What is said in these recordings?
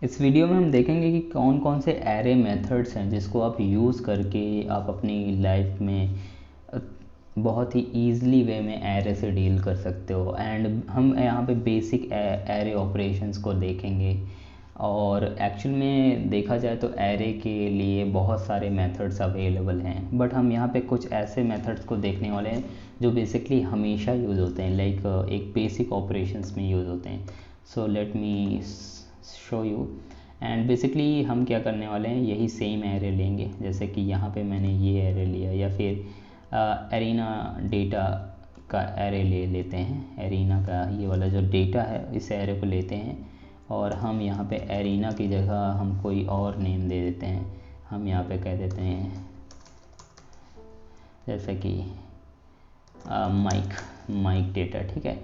इस वीडियो में हम देखेंगे कि कौन कौन से एरे मेथड्स हैं जिसको आप यूज़ करके आप अपनी लाइफ में बहुत ही ईज़िली वे में एरे से डील कर सकते हो। एंड हम यहाँ पे बेसिक एरे ऑपरेशंस को देखेंगे। और एक्चुअल में देखा जाए तो एरे के लिए बहुत सारे मेथड्स अवेलेबल हैं, बट हम यहाँ पे कुछ ऐसे मेथड्स को देखने वाले हैं जो बेसिकली हमेशा यूज़ होते हैं, लाइक एक बेसिक ऑपरेशंस में यूज़ होते हैं। So let me show you. And basically हम क्या करने वाले हैं, यही सेम एरे लेंगे, जैसे कि यहाँ पे मैंने ये एरे लिया, या फिर एरिना डेटा का एरे ले लेते हैं। एरिना का ये वाला जो डेटा है इस एरे को लेते हैं और हम यहाँ पे एरिना की जगह हम कोई और नेम दे देते हैं। हम यहाँ पे कह देते हैं जैसे कि माइक डेटा, ठीक है।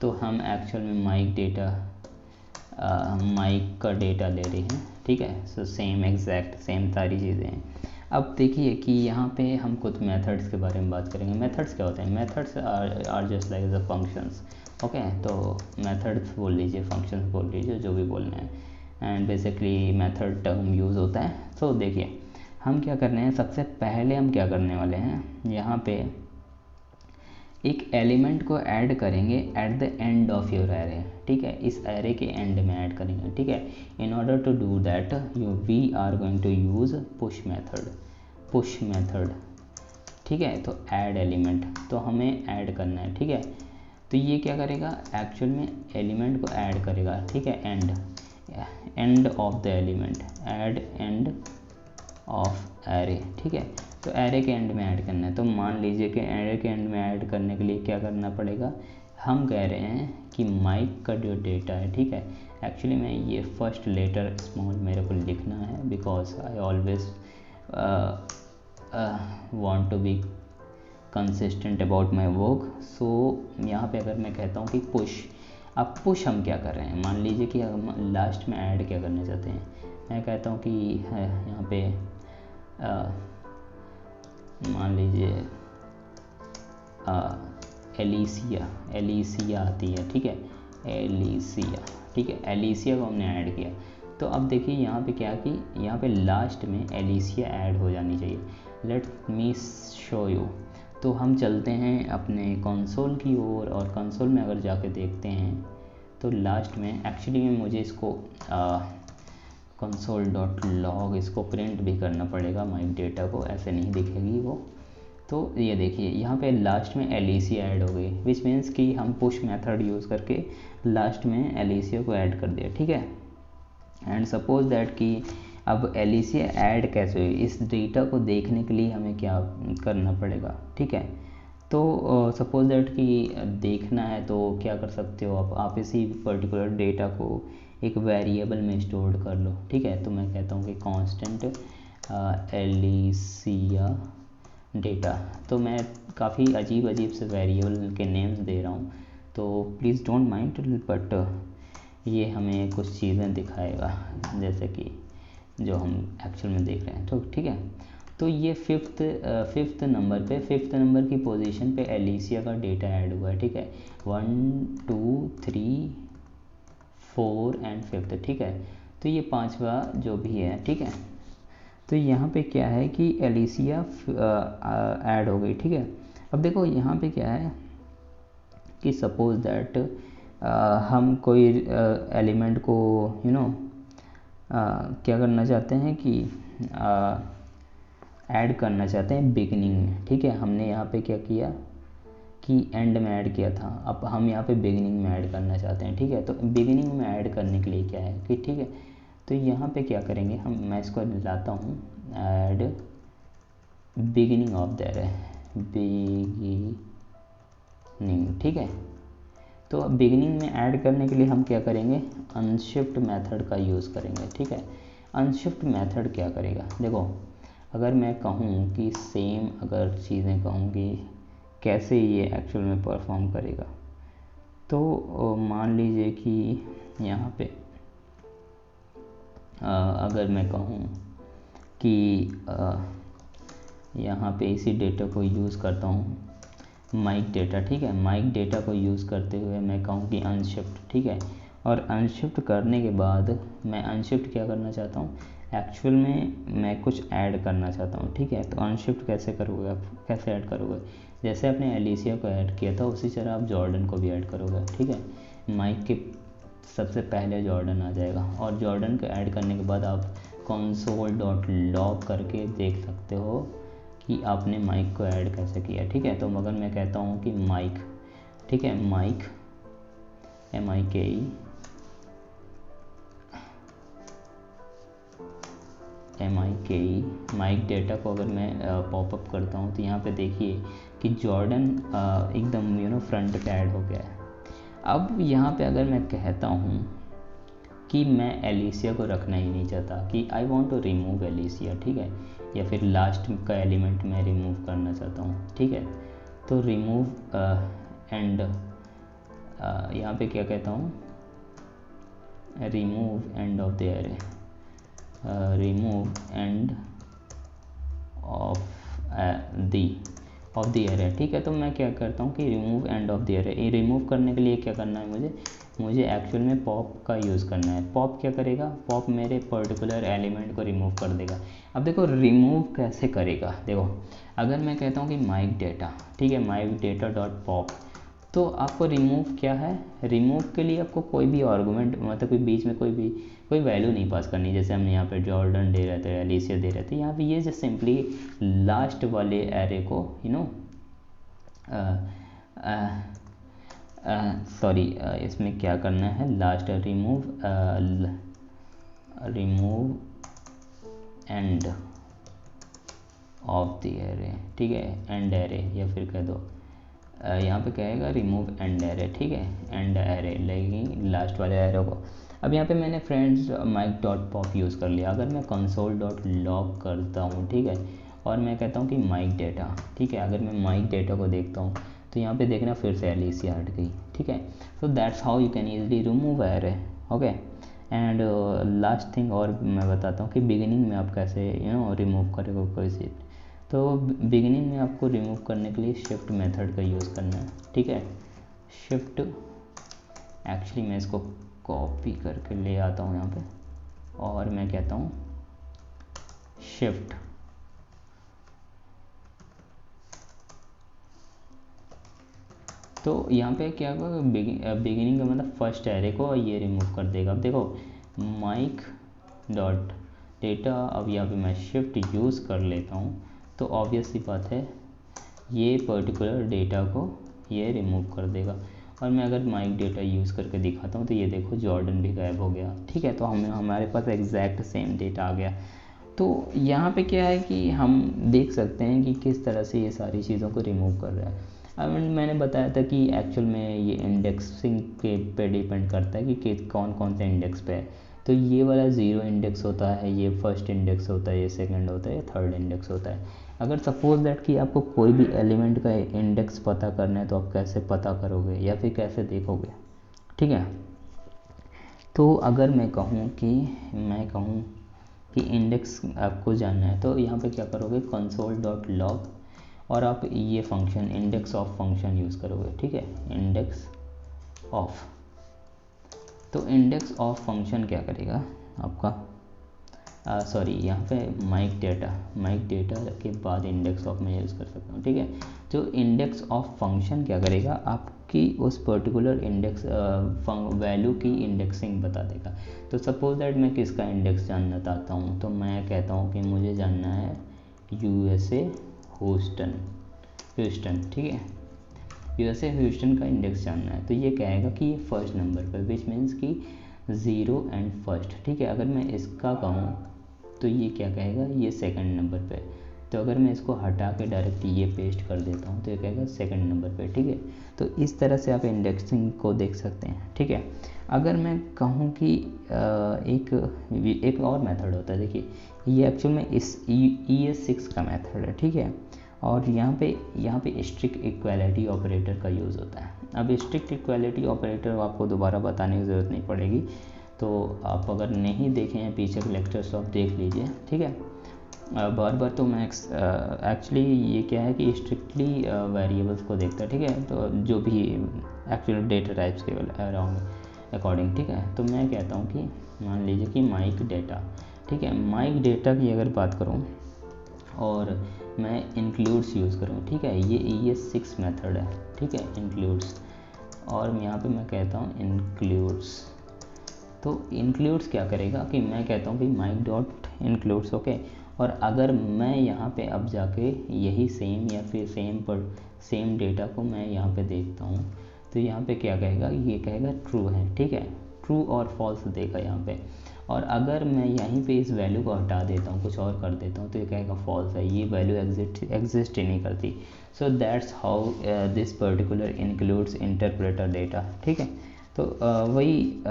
तो हम एक्चुअल में माइक का डेटा ले रहे हैं, ठीक है। सो सेम एग्जैक्ट सेम सारी चीज़ें हैं। अब देखिए कि यहाँ पे हम कुछ मेथड्स के बारे में बात करेंगे। मेथड्स क्या होते हैं? Methods are just like the functions, okay. तो मेथड्स बोल लीजिए, फंक्शंस बोल लीजिए, जो भी बोलना है। And basically method term use होता है। तो देखिए हम क्या करने हैं, सबसे पहले हम क्या करने वाले हैं, यहाँ पे एक एलिमेंट को ऐड करेंगे at the end of your array, ठीक है। इस एरे के एंड में ऐड करेंगे, ठीक है। In order to do that we are going to use push method, ठीक है। तो ऐड एलिमेंट, तो हमें ऐड करना है, ठीक है। तो ये क्या करेगा, एक्चुअल में एलिमेंट को ऐड करेगा, ठीक है। End of the element, add end of array, ठीक है। तो एरे के एंड में ऐड करना है। तो मान लीजिए कि एरे के एंड में ऐड करने के लिए क्या करना पड़ेगा, हम कह रहे हैं कि माइक का जो डेटा है, ठीक है। एक्चुअली मैं ये फर्स्ट लेटर स्मॉल मेरे को लिखना है, because I always want to be consistent about my work. So यहाँ पे अगर मैं कहता हूँ कि पुश, अब पुश हम क्या कर रहे हैं, मान लीजिए कि हम लास्ट में ऐड क्या करना चाहते हैं। मैं कहता हूँ कि यहाँ पे मान लीजिए एलिसिया आती है, ठीक है। एलिसिया, ठीक है। एलिसिया को हमने ऐड किया। तो अब देखिए यहाँ पे क्या कि यहाँ पे लास्ट में एलिसिया ऐड हो जानी चाहिए। Let me show you. तो हम चलते हैं अपने कंसोल की ओर, और कंसोल में अगर जाके देखते हैं तो लास्ट में एक्चुअली में मुझे इसको console.log इसको प्रिंट भी करना पड़ेगा, माइक डेटा को, ऐसे नहीं दिखेगी वो। तो ये देखिए यहाँ पे लास्ट में एलिसिया ऐड हो गई, विच मीन्स कि हम पुश मेथड यूज़ करके लास्ट में एलिसिया को ऐड कर दिया, ठीक है। एंड सपोज दैट कि अब एलिसिया ऐड कैसे हुई, इस डेटा को देखने के लिए हमें क्या करना पड़ेगा, ठीक है। तो सपोज दैट कि देखना है तो क्या कर सकते हो आप इसी पर्टिकुलर डेटा को एक वेरिएबल में स्टोर कर लो, ठीक है। तो मैं कहता हूँ कि कांस्टेंट एलिसिया डेटा। तो मैं काफ़ी अजीब से वेरिएबल के नेम्स दे रहा हूँ, तो प्लीज़ डोंट माइंड, बट ये हमें कुछ चीज़ें दिखाएगा जैसे कि जो हम एक्चुअल में देख रहे हैं, तो ठीक है। तो ये फिफ्थ नंबर की पोजीशन पे एलिसिया का डेटा ऐड हुआ है, ठीक है। 1 2 3 4 एंड 5th, ठीक है। तो ये 5वां जो भी है, ठीक है। तो यहाँ पे क्या है कि एलिसिया ऐड हो गई, ठीक है। अब देखो यहाँ पे क्या है कि सपोज दैट हम कोई एलिमेंट को क्या करना चाहते हैं कि ऐड करना चाहते हैं बिगिनिंग में, ठीक है। हमने यहाँ पे क्या किया कि एंड में ऐड किया था, अब हम यहाँ पे बिगिनिंग में ऐड करना चाहते हैं, ठीक है। तो बिगिनिंग में ऐड करने के लिए क्या है कि, ठीक है, तो यहाँ पे क्या करेंगे मैं इसको लाता हूँ add beginning of the array, beginning, ठीक है। तो बिगिनिंग में ऐड करने के लिए हम क्या करेंगे, अनशिफ्ट मेथड का यूज़ करेंगे, ठीक है। अनशिफ्ट मेथड क्या करेगा, देखो अगर मैं कहूँ कि सेम अगर चीज़ें कहूँ कि कैसे ये एक्चुअल में परफॉर्म करेगा, तो मान लीजिए कि यहाँ पे अगर मैं कहूँ कि यहाँ पे इसी डेटा को यूज़ करता हूँ, माइक डेटा, ठीक है। माइक डेटा को यूज़ करते हुए मैं कहूँ कि अनशिफ्ट, ठीक है। और अनशिफ्ट करने के बाद मैं अनशिफ्ट क्या करना चाहता हूँ, एक्चुअल में मैं कुछ ऐड करना चाहता हूँ, ठीक है। तो अनशिफ्ट कैसे करोगे आप, कैसे ऐड करोगे, जैसे आपने एलिसिया को ऐड किया था उसी तरह आप जॉर्डन को भी ऐड करोगे, ठीक है। माइक के सबसे पहले जॉर्डन आ जाएगा और जॉर्डन को ऐड करने के बाद आप console.log करके देख सकते हो कि आपने माइक को ऐड कैसे किया, ठीक है। तो मगर मैं कहता हूँ कि माइक, ठीक है, माइक MIKE माइक डेटा को अगर मैं पॉपअप करता हूँ तो यहाँ पे देखिए कि जॉर्डन एकदम फ्रंट पे ऐड हो गया है। अब यहाँ पे अगर मैं कहता हूँ कि मैं एलिसिया को रखना ही नहीं चाहता, कि I want to remove Alicia, ठीक है, या फिर लास्ट का एलिमेंट मैं रिमूव करना चाहता हूँ, ठीक है। तो रिमूव एंड यहाँ पे क्या कहता हूँ, remove end of the array, remove end of the array, ठीक है। तो मैं क्या करता हूँ कि remove end of the array, remove करने के लिए क्या करना है, मुझे एक्चुअल में पॉप का यूज़ करना है। पॉप क्या करेगा, पॉप मेरे पर्टिकुलर एलिमेंट को रिमूव कर देगा। अब देखो रिमूव कैसे करेगा, देखो अगर मैं कहता हूँ कि माइक डेटा, ठीक है, माइक डेटा डॉट पॉप, तो आपको रिमूव क्या है, रिमूव के लिए आपको कोई भी आर्गूमेंट, मतलब कोई बीच में कोई वैल्यू नहीं पास करनी, जैसे हमने यहाँ पे जॉर्डन दे रहे थे, एलिसिया दे रहे थे, यहाँ पे ये जो सिंपली लास्ट वाले एरे को सॉरी इसमें क्या करना है, last remove end of the array, ठीक है, एंड एरे, या फिर कह दो यहाँ पे कहेगा रिमूव एंड एरे, ठीक है, एंड एरे लगेगी लास्ट वाले एरे को। अब यहाँ पे मैंने friends Mike dot pop use कर लिया। अगर मैं console.log करता हूँ, ठीक है, और मैं कहता हूँ कि माइक डेटा, ठीक है, अगर मैं माइक डेटा को देखता हूँ तो यहाँ पे देखना फिर से एलिसिया हट गई, ठीक है। So that's how you can easily remove array, okay. And last thing और मैं बताता हूँ कि बिगिनिंग में आप कैसे रिमूव करोगे कोई चीज़। तो बिगिनिंग में आपको रिमूव करने के लिए शिफ्ट मेथड का यूज़ करना है, ठीक है। शिफ्ट, एक्चुअली मैं इसको कॉपी करके ले आता हूँ यहाँ पे और मैं कहता हूँ शिफ्ट, तो यहाँ पे क्या होगा, बिगिनिंग का मतलब फर्स्ट एरे को ये रिमूव कर देगा। अब देखो माइक डॉट डेटा, अब यहाँ पे मैं शिफ्ट यूज़ कर लेता हूँ तो ऑब्वियस सी बात है ये पर्टिकुलर डेटा को ये रिमूव कर देगा। और मैं अगर माइक डेटा यूज़ करके दिखाता हूँ तो ये देखो जॉर्डन भी गायब हो गया, ठीक है। तो हमारे पास एग्जैक्ट सेम डेटा आ गया। तो यहाँ पे क्या है कि हम देख सकते हैं कि किस तरह से ये सारी चीज़ों को रिमूव कर रहा है। अब मैंने बताया था कि एक्चुअल में ये इंडेक्सिंग के पे डिपेंड करता है कि कौन कौन से इंडेक्स पे है। तो ये वाला 0 इंडेक्स होता है, ये फर्स्ट इंडेक्स होता है, ये सेकंड होता है, ये थर्ड इंडेक्स होता है। अगर सपोज दैट कि आपको कोई भी एलिमेंट का इंडेक्स पता करना है तो आप कैसे पता करोगे या फिर कैसे देखोगे, ठीक है। तो अगर मैं कहूँ कि इंडेक्स आपको जानना है तो यहाँ पे क्या करोगे, console.log और आप ये function index of function use करोगे, ठीक है, इंडेक्स ऑफ। तो इंडेक्स ऑफ फंक्शन क्या करेगा आपका, सॉरी यहाँ पे माइक डेटा के बाद इंडेक्स ऑफ में यूज़ कर सकता हूँ, ठीक है। तो इंडेक्स ऑफ फंक्शन क्या करेगा, आपकी उस पर्टिकुलर इंडेक्स वैल्यू की इंडेक्सिंग बता देगा। तो सपोज दैट मैं किसका इंडेक्स जानना चाहता हूँ, तो मैं कहता हूँ कि मुझे जानना है USA ह्यूस्टन, ठीक है, USA ह्यूस्टन का इंडेक्स जानना है। तो ये कहेगा कि ये फर्स्ट नंबर पर, विच मीन्स कि 0 एंड फर्स्ट, ठीक है। अगर मैं इसका कहूँ तो ये क्या कहेगा, ये सेकंड नंबर पे। तो अगर मैं इसको हटा के डायरेक्ट ये पेस्ट कर देता हूँ तो ये कहेगा सेकंड नंबर पे, ठीक है। तो इस तरह से आप इंडेक्सिंग को देख सकते हैं, ठीक है। अगर मैं कहूँ कि एक और मेथड होता है, देखिए ये एक्चुअल में इस ES6 का मेथड है, ठीक है। और यहाँ पे स्ट्रिक्ट इक्वालिटी ऑपरेटर का यूज़ होता है। अब स्ट्रिक्ट इक्वालिटी ऑपरेटर आपको दोबारा बताने की ज़रूरत नहीं पड़ेगी, तो आप अगर नहीं देखे हैं पीछे के लेक्चर्स तो आप देख लीजिए, ठीक है। बार बार तो मैं एक्चुअली ये क्या है कि स्ट्रिक्टली वेरिएबल्स को देखता है, ठीक है। तो जो भी एक्चुअली डेटा टाइप्स के अराउंड, अकॉर्डिंग, ठीक है। तो मैं कहता हूँ कि मान लीजिए कि माइक डेटा, ठीक है, माइक डेटा की अगर बात करूँ और मैं इंक्लूड्स यूज़ करूँ, ठीक है, ये 6 मेथड है, ठीक है, इंक्लूड्स, और यहाँ पे मैं कहता हूँ इंक्लूड्स। तो इंक्लूड्स क्या करेगा कि मैं कहता हूँ कि माइक डॉट इंक्लूड्स, ओके, और अगर मैं यहाँ पे अब जाके यही सेम या फिर सेम डेटा को मैं यहाँ पे देखता हूँ, तो यहाँ पे क्या कहेगा, ये कहेगा ट्रू है, ठीक है, ट्रू और फॉल्स देगा यहाँ पे। और अगर मैं यहीं पे इस वैल्यू को हटा देता हूँ, कुछ और कर देता हूँ, तो ये कहेगा फॉल्स है, ये वैल्यू एग्जिस्ट ही नहीं करती। So that's how this particular includes interpreter data, ठीक है। तो वही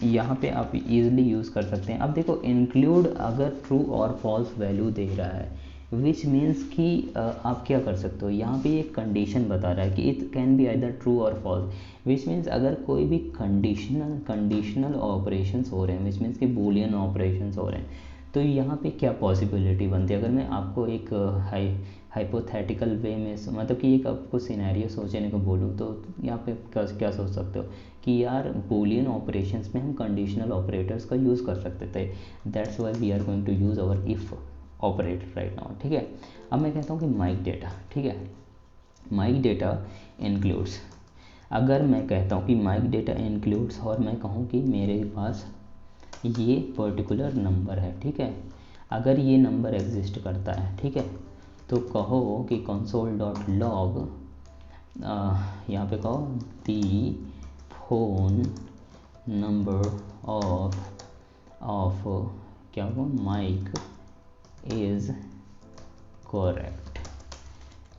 यहाँ पे आप इजीली यूज़ कर सकते हैं। अब देखो इंक्लूड अगर ट्रू और फॉल्स वैल्यू दे रहा है, विच मीन्स कि आप क्या कर सकते हो, यहाँ पे एक कंडीशन बता रहा है कि it can be either true और फॉल्स, विच मीन्स अगर कोई भी कंडीशनल ऑपरेशंस हो रहे हैं, विच मीन्स कि बूलियन ऑपरेशंस हो रहे हैं, तो यहाँ पे क्या पॉसिबिलिटी बनती है। अगर मैं आपको एक हाइपोथेटिकल वे में, मतलब कि एक आपको सिनेरियो सोचने को बोलूँ, तो यहाँ पे क्या सोच सकते हो कि यार बूलियन ऑपरेशंस में हम कंडीशनल ऑपरेटर्स का यूज़ कर सकते थे, that's why we are going to use our if operator right now, ठीक है। अब मैं कहता हूँ कि माइक डेटा, ठीक है, माइक डेटा इंक्लूड्स, अगर मैं कहता हूँ कि माइक डेटा इंक्लूड्स और मैं कहूँ कि मेरे पास ये पर्टिकुलर नंबर है, ठीक है, अगर ये नंबर एग्जिस्ट करता है, ठीक है, तो कहो कि कंसोल डॉट लॉग, यहाँ पे कहो दी फोन नंबर ऑफ क्या हो माइक इज़ करेक्ट।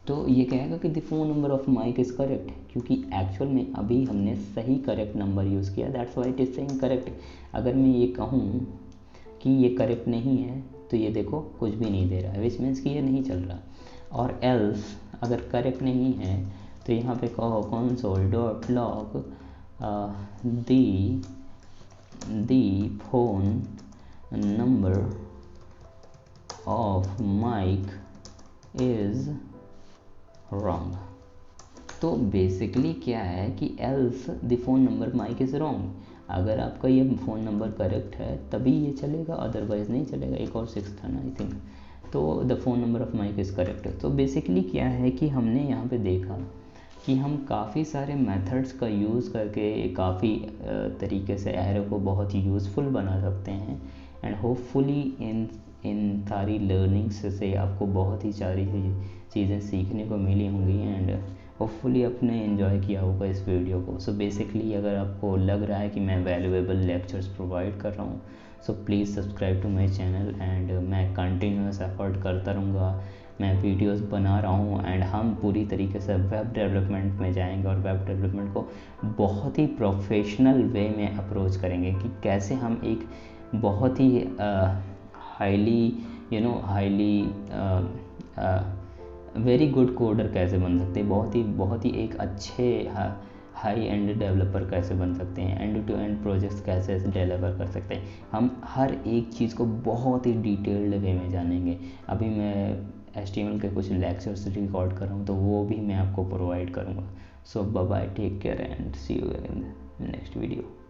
तो ये कहेगा कि the phone number of Mike is correct, क्योंकि एक्चुअल में अभी हमने सही करेक्ट नंबर यूज़ किया, that's why it is saying correct. अगर मैं ये कहूँ कि ये करेक्ट नहीं है, तो ये देखो कुछ भी नहीं दे रहा है, विच मीन्स कि ये नहीं चल रहा। और एल्स अगर करेक्ट नहीं है, तो यहाँ पे कहो console dot log the phone number of Mike is wrong. तो बेसिकली क्या है कि else the phone number Mike is wrong, अगर आपका ये फ़ोन नंबर करेक्ट है तभी ये चलेगा, अदरवाइज़ नहीं चलेगा। एक और 6 था ना आई थिंक, तो the phone number of Mike is correct. तो बेसिकली क्या है कि हमने यहाँ पे देखा कि हम काफ़ी सारे मेथड्स का यूज़ करके काफ़ी तरीके से एरो को बहुत ही यूज़फुल बना सकते हैं, एंड होपफुली इन सारी लर्निंग्स से आपको बहुत ही सारी चीज़ें सीखने को मिली होंगी, एंड होपफुली आपने एंजॉय किया होगा इस वीडियो को। सो बेसिकली अगर आपको लग रहा है कि मैं वैल्यूएबल लेक्चर्स प्रोवाइड कर रहा हूँ, so please subscribe to my channel, and मैं कंटिन्यूस एफर्ट करता रहूँगा, मैं वीडियोस बना रहा हूँ, एंड हम पूरी तरीके से वेब डेवलपमेंट में जाएंगे और वेब डेवलपमेंट को बहुत ही प्रोफेशनल वे में अप्रोच करेंगे कि कैसे हम एक बहुत ही हाईली वेरी गुड कोडर कैसे बन सकते हैं, बहुत ही एक अच्छे हाई एंड डेवलपर कैसे बन सकते हैं, एंड टू एंड प्रोजेक्ट्स कैसे डिलीवर कर सकते हैं। हम हर एक चीज़ को बहुत ही डिटेल्ड वे में जानेंगे। अभी मैं HTML के कुछ लेक्चर्स रिकॉर्ड कर रहा हूँ, तो वो भी मैं आपको प्रोवाइड करूँगा। So bye bye, take care and see you in next video.